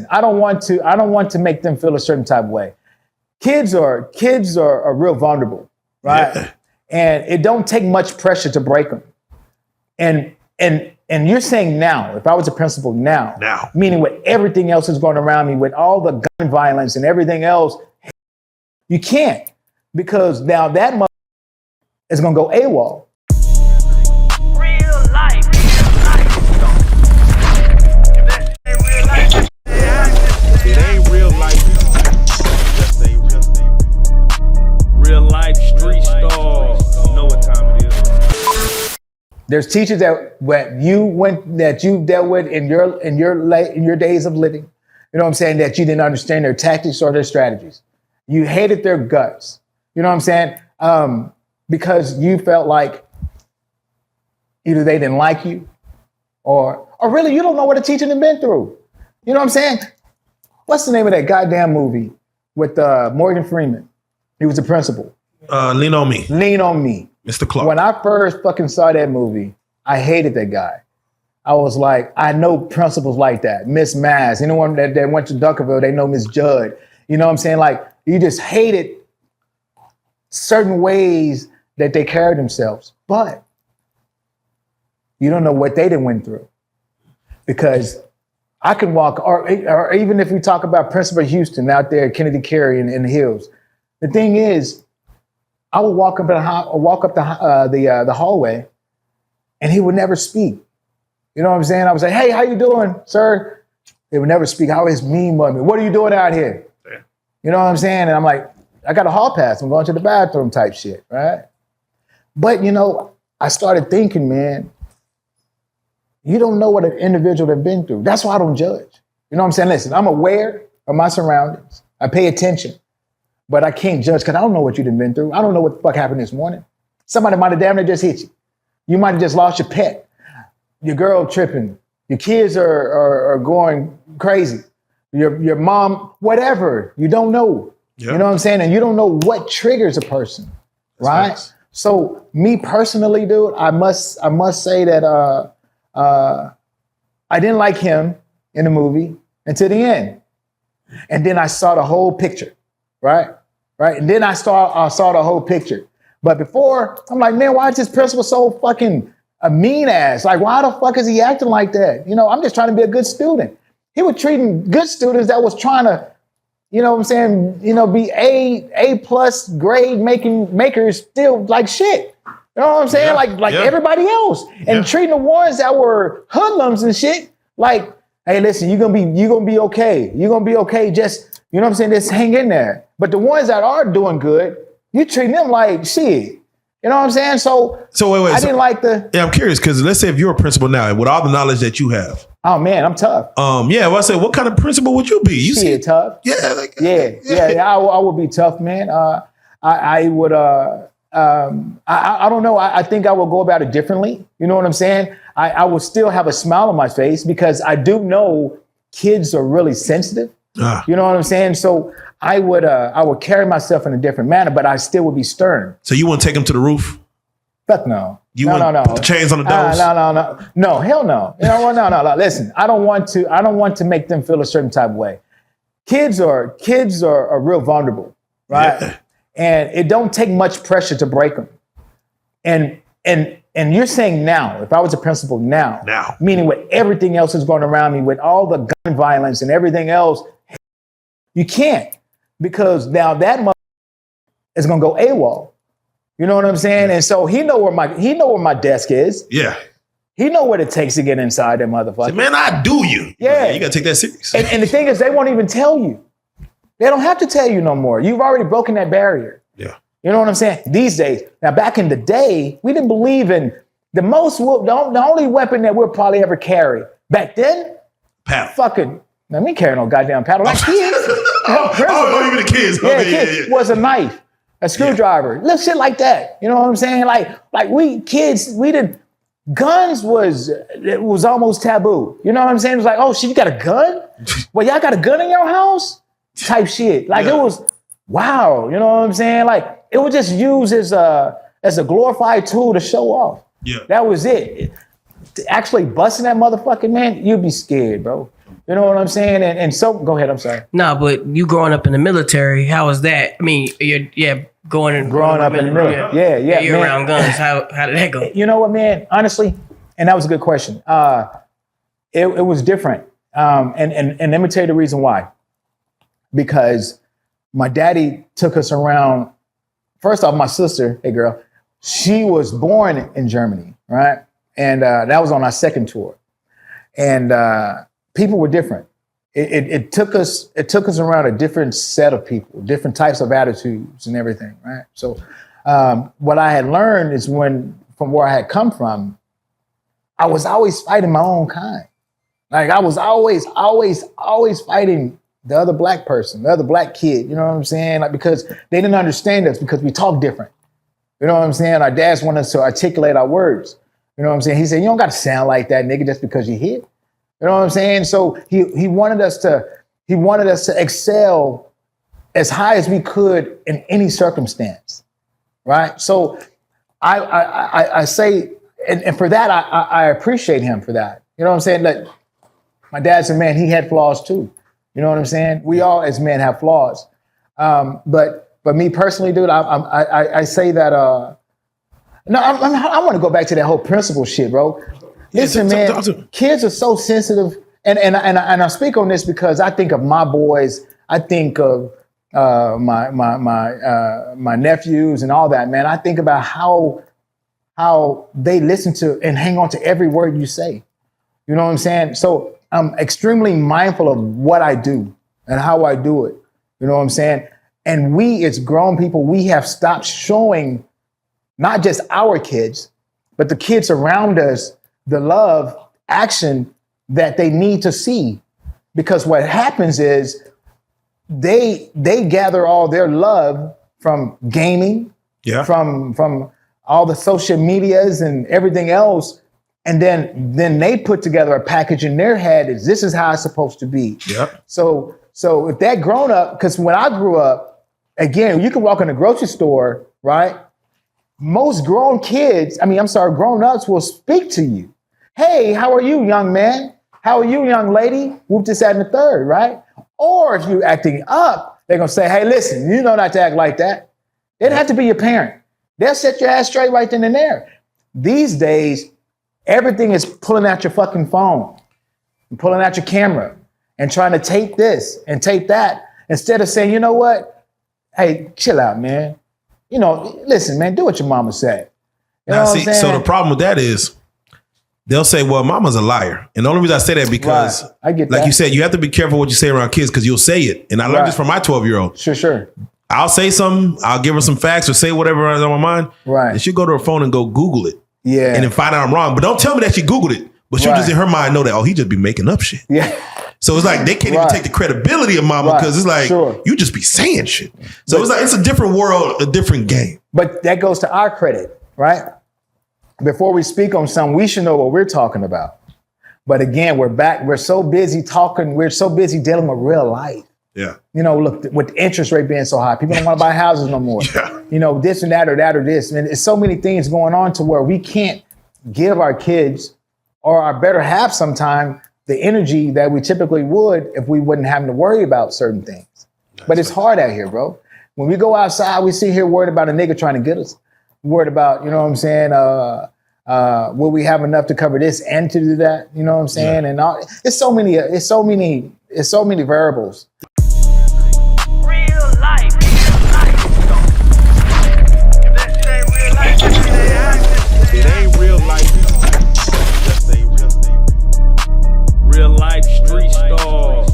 I don't want to make them feel a certain type of way. Kids are real vulnerable, right? Yeah. And it don't take much pressure to break them. And you're saying now, if I was a principal now, meaning with everything else that's going around me, with all the gun violence and everything else, you can't, because now that mother is going to go AWOL. Real life. It ain't real life. Just ain't real. Real life street stars. You know what time it is. There's teachers that you dealt with in your days of living. You know what I'm saying? That you didn't understand their tactics or their strategies. You hated their guts. You know what I'm saying? Because you felt like either they didn't like you or really you don't know what a teacher had been through. You know what I'm saying? What's the name of that goddamn movie with Morgan Freeman? He was the principal. Lean on Me. Lean on Me. Mr. Clark. When I first fucking saw that movie, I hated that guy. I was like, I know principals like that. Miss Mass, anyone that went to Dunkerville, they know Miss Judd. You know what I'm saying? Like, you just hated certain ways that they carried themselves. But you don't know what they done went through. Because I can walk, or even if we talk about Principal Houston out there at Kennedy Carey in the hills, the thing is, I would walk up the hallway, and he would never speak. You know what I'm saying? I would say, "Hey, how you doing, sir?" They would never speak. I always mean me. What are you doing out here? Yeah. You know what I'm saying? And I'm like, I got a hall pass. I'm going to the bathroom type shit, right? But, you know, I started thinking, man, you don't know what an individual has been through. That's why I don't judge. You know what I'm saying? Listen, I'm aware of my surroundings. I pay attention. But I can't judge because I don't know what you've been through. I don't know what the fuck happened this morning. Somebody might have damn near just hit you. You might have just lost your pet. Your girl tripping. Your kids are going crazy. Your mom, whatever. You don't know. Yep. You know what I'm saying? And you don't know what triggers a person, right? Nice. So me personally, dude, I must say that I didn't like him in the movie until the end. And then I saw the whole picture. Right. And then I saw the whole picture. But before, I'm like, man, why is this principal so fucking a mean ass? Like, why the fuck is he acting like that? You know, I'm just trying to be a good student. He was treating good students that was trying to, you know what I'm saying, you know, be A plus grade makers still like shit. You know what I'm saying? Like everybody else. And treating the ones that were hoodlums and shit like, hey, listen, you're gonna be okay. You're gonna be okay. Just, you know what I'm saying? Just hang in there. But the ones that are doing good, you treat them like shit. You know what I'm saying? So wait. I didn't like the. Yeah, I'm curious because let's say if you're a principal now, with all the knowledge that you have. Oh man, I'm tough. Yeah. Well, I said, what kind of principal would you be? You see, tough. Yeah. I would be tough, man. I would. I don't know. I think I will go about it differently. You know what I'm saying? I will still have a smile on my face because I do know kids are really sensitive. You know what I'm saying? So I would carry myself in a different manner, but I still would be stern. So you wouldn't take them to the roof? Fuck no. You wouldn't put the chains on the doors? No, hell no. You know what? No. Listen, I don't want to make them feel a certain type of way. Kids are real vulnerable, right? Yeah. And it don't take much pressure to break them. And you're saying now, if I was a principal now, meaning with everything else that's going around me, with all the gun violence and everything else, you can't, because now that mother is going to go AWOL. You know what I'm saying? Yeah. And so he know where my desk is. Yeah. He know what it takes to get inside that motherfucker. So, man, I do you. Yeah. You got to take that serious. And the thing is, they won't even tell you. They don't have to tell you no more. You've already broken that barrier. Yeah. You know what I'm saying? These days. Now, back in the day, we didn't believe in the only weapon that we'll probably ever carry. Back then, paddle. Fucking, now me carrying no goddamn paddle. Like kids. Even the kids. Kids was a knife, a screwdriver, little shit like that. You know what I'm saying? Like we kids, guns was almost taboo. You know what I'm saying? It was like, oh shit, you got a gun? Well, y'all got a gun in your house? Type shit. Like it was, wow. You know what I'm saying? Like it was just used as a glorified tool to show off. Yeah. That was it. Actually busting that motherfucking man, you'd be scared, bro. You know what I'm saying? And so, go ahead. I'm sorry. No, but you growing up in the military, how was that? I mean, growing up in the military. Yeah, you're man. around guns. How did that go? You know what, man? Honestly, and that was a good question. It was different. And let me tell you the reason why. Because my daddy took us around. First off, my sister, hey girl, she was born in Germany, right? And that was on our second tour. And people were different. It took us around a different set of people, different types of attitudes and everything, right? So what I had learned is from where I had come from, I was always fighting my own kind. Like I was always fighting the other black person, the other black kid, you know what I'm saying? Like because they didn't understand us because we talk different. You know what I'm saying? Our dads want us to articulate our words. You know what I'm saying? He said, you don't got to sound like that, nigga, just because you're here. You know what I'm saying? So he wanted us to excel as high as we could in any circumstance, right? So I say, and for that, I appreciate him for that. You know what I'm saying? Like my dad's a man, he had flaws too. You know what I'm saying? We all as men have flaws. But me personally, dude, I say that, no, I want to go back to that whole principle shit, bro. Listen, man, kids are so sensitive, and I speak on this because I think of my boys, I think of my nephews and all that, man. I think about how they listen to and hang on to every word you say. You know what I'm saying? So I'm extremely mindful of what I do and how I do it. You know what I'm saying? And we, as grown people, we have stopped showing not just our kids, but the kids around us, the love, action that they need to see. Because what happens is they gather all their love from gaming, from all the social medias and everything else. And then they put together a package in their head is this is how it's supposed to be. Yep. So if that grown up, because when I grew up, again, you can walk in a grocery store, right? Most grown ups will speak to you. Hey, how are you, young man? How are you, young lady? Whoop this, that, and the third, right? Or if you're acting up, they're gonna say, hey, listen, you know not to act like that. They don't have to be your parent. They'll set your ass straight right then and there. These days, everything is pulling out your fucking phone and pulling out your camera and trying to tape this and tape that instead of saying, you know what? Hey, chill out, man. You know, listen, man, do what your mama said. You know what I'm saying? So the problem with that is they'll say, well, mama's a liar. And the only reason I say that because, right. I get like that. you said, you have to be careful what you say around kids because you'll say it. And I learned this from my 12-year-old. Sure. I'll say something, I'll give her some facts or say whatever is on my mind. Right. And she'll go to her phone and go Google it. Yeah. And then find out I'm wrong. But don't tell me that she Googled it. But she'll just in her mind know that, oh, he just be making up shit. Yeah. So it's like they can't even take the credibility of mama because it's like, you just be saying shit. So it's like, it's a different world, a different game. But that goes to our credit, right? Before we speak on something, we should know what we're talking about. But again, we're back. We're so busy talking. We're so busy dealing with real life. Yeah. You know, look, with the interest rate being so high, people don't want to buy houses no more. Yeah. You know, this and that or that or this. And it's so many things going on to where we can't give our kids or our better half sometime the energy that we typically would if we wouldn't have to worry about certain things. But it's hard out here, bro. When we go outside, we sit here worried about a nigga trying to get us. Worried about, you know what I'm saying, will we have enough to cover this and to do that? You know what I'm saying? Yeah. And all, it's so many variables. Real life. If that shit ain't real life, It ain't real life. Just ain't real. Real life street stars.